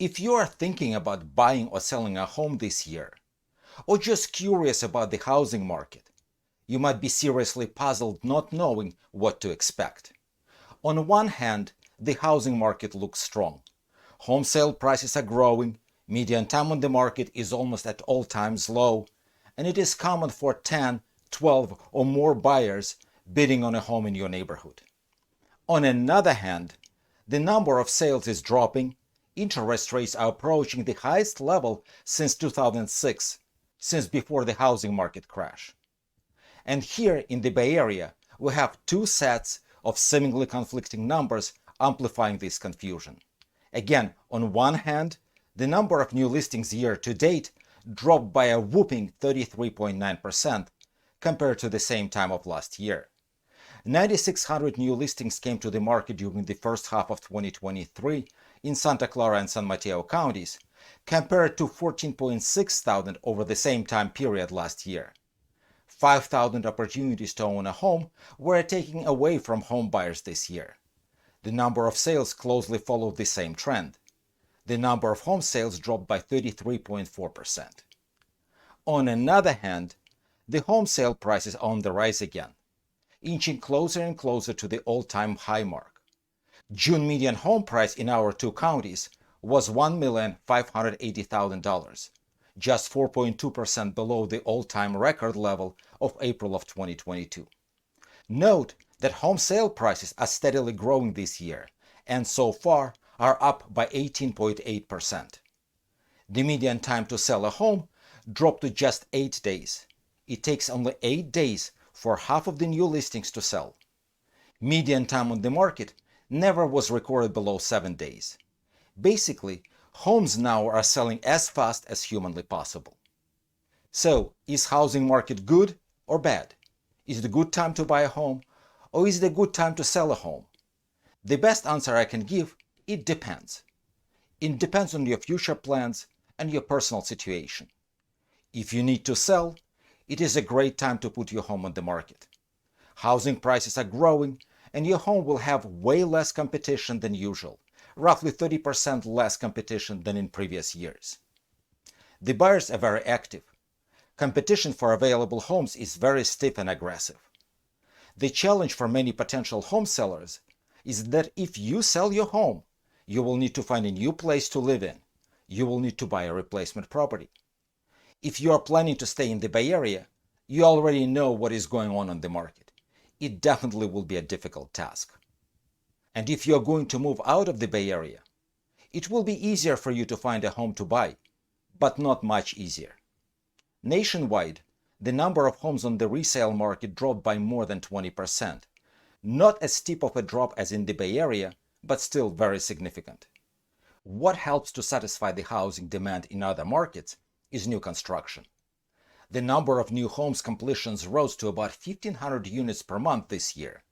If you are thinking about buying or selling a home this year, or just curious about the housing market, you might be seriously puzzled not knowing what to expect. On one hand, the housing market looks strong. Home sale prices are growing, median time on the market is almost at all-time low, and it is common for 10, 12, or more buyers bidding on a home in your neighborhood. On another hand, the number of sales is dropping, interest rates are approaching the highest level since 2006, since before the housing market crash. And here in the Bay Area, we have two sets of seemingly conflicting numbers amplifying this confusion. Again, on one hand, the number of new listings year to date dropped by a whopping 33.9% compared to the same time of last year. 9,600 new listings came to the market during the first half of 2023 in Santa Clara and San Mateo counties, compared to 14.6 thousand over the same time period last year. 5,000 opportunities to own a home were taken away from home buyers this year. The number of sales closely followed the same trend. The number of home sales dropped by 33.4%. On another hand, the home sale prices are on the rise again, inching closer and closer to the all-time high mark. June median home price in our two counties was $1,580,000, just 4.2% below the all-time record level of April of 2022. Note that home sale prices are steadily growing this year, and so far are up by 18.8%. The median time to sell a home dropped to just 8 days. It takes only 8 days for half of the new listings to sell. Median time on the market never was recorded below 7 days. Basically, homes now are selling as fast as humanly possible. So, is housing market good or bad? Is it a good time to buy a home, or is it a good time to sell a home? The best answer I can give: it depends. It depends on your future plans and your personal situation. If you need to sell, it is a great time to put your home on the market. Housing prices are growing, and your home will have way less competition than usual, roughly 30% less competition than in previous years. The buyers are very active. Competition for available homes is very stiff and aggressive. The challenge for many potential home sellers is that if you sell your home, you will need to find a new place to live in. You will need to buy a replacement property. If you are planning to stay in the Bay Area, you already know what is going on the market. It definitely will be a difficult task. And if you are going to move out of the Bay Area, it will be easier for you to find a home to buy, but not much easier. Nationwide, the number of homes on the resale market dropped by more than 20%. Not as steep of a drop as in the Bay Area, but still very significant. What helps to satisfy the housing demand in other markets is new construction. The number of new homes completions rose to about 1,500 units per month this year,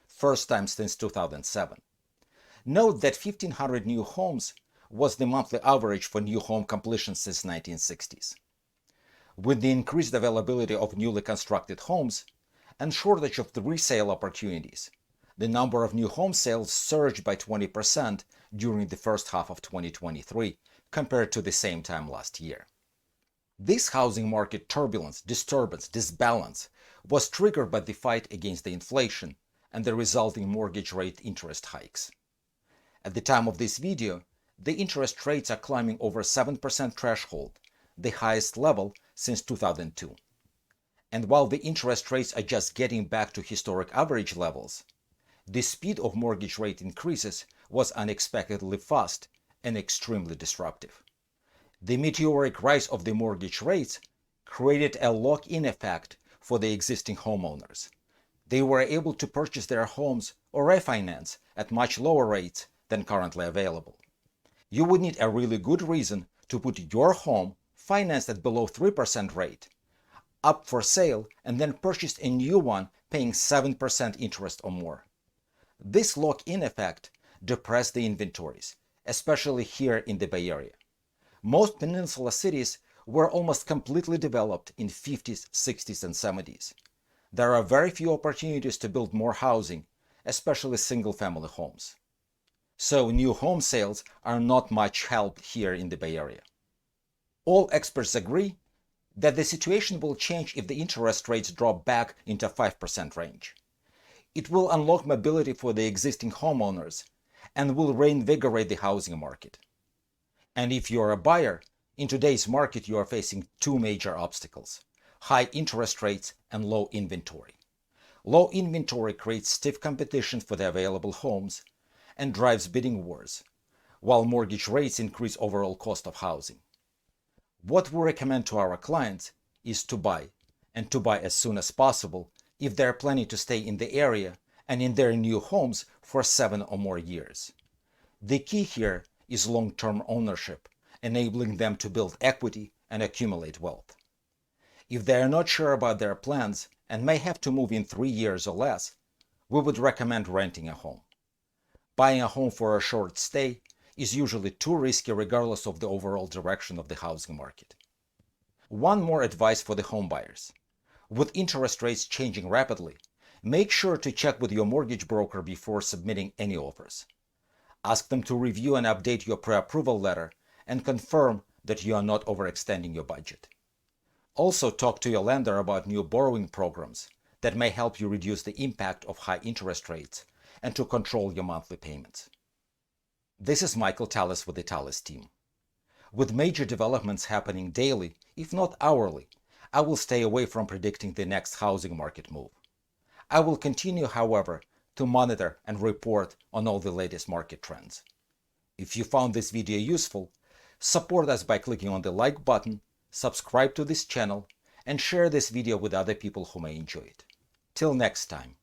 first time since 2007. Note that 1,500 new homes was the monthly average for new home completions since 1960s. With the increased availability of newly constructed homes and shortage of the resale opportunities, the number of new home sales surged by 20% during the first half of 2023 compared to the same time last year. This housing market turbulence, disturbance, disbalance was triggered by the fight against the inflation and the resulting mortgage rate interest hikes. At the time of this video, the interest rates are climbing over 7% threshold, the highest level since 2002. And while the interest rates are just getting back to historic average levels, the speed of mortgage rate increases was unexpectedly fast and extremely disruptive. The meteoric rise of the mortgage rates created a lock-in effect for the existing homeowners. They were able to purchase their homes or refinance at much lower rates than currently available. You would need a really good reason to put your home financed at below 3% rate up for sale and then purchase a new one paying 7% interest or more. This lock-in effect depressed the inventories, especially here in the Bay Area. Most peninsula cities were almost completely developed in 50s, 60s, and 70s. There are very few opportunities to build more housing, especially single-family homes. So new home sales are not much help here in the Bay Area. All experts agree that the situation will change if the interest rates drop back into 5% range. It will unlock mobility for the existing homeowners and will reinvigorate the housing market. And if you're a buyer, in today's market you are facing two major obstacles: high interest rates and low inventory. Low inventory creates stiff competition for the available homes and drives bidding wars, while mortgage rates increase overall cost of housing. What we recommend to our clients is to buy, and to buy as soon as possible if they're planning to stay in the area and in their new homes for 7 or more years. The key here is long-term ownership, enabling them to build equity and accumulate wealth. If they are not sure about their plans and may have to move in 3 years or less, we would recommend renting a home. Buying a home for a short stay is usually too risky regardless of the overall direction of the housing market. One more advice for the homebuyers. With interest rates changing rapidly, make sure to check with your mortgage broker before submitting any offers. Ask them to review and update your pre-approval letter and confirm that you are not overextending your budget. Also, talk to your lender about new borrowing programs that may help you reduce the impact of high interest rates and to control your monthly payments. This is Michael Tallis with the Tallis team. With major developments happening daily, if not hourly, I will stay away from predicting the next housing market move. I will continue, however, to monitor and report on all the latest market trends. If you found this video useful, support us by clicking on the like button, subscribe to this channel, and share this video with other people who may enjoy it. Till next time.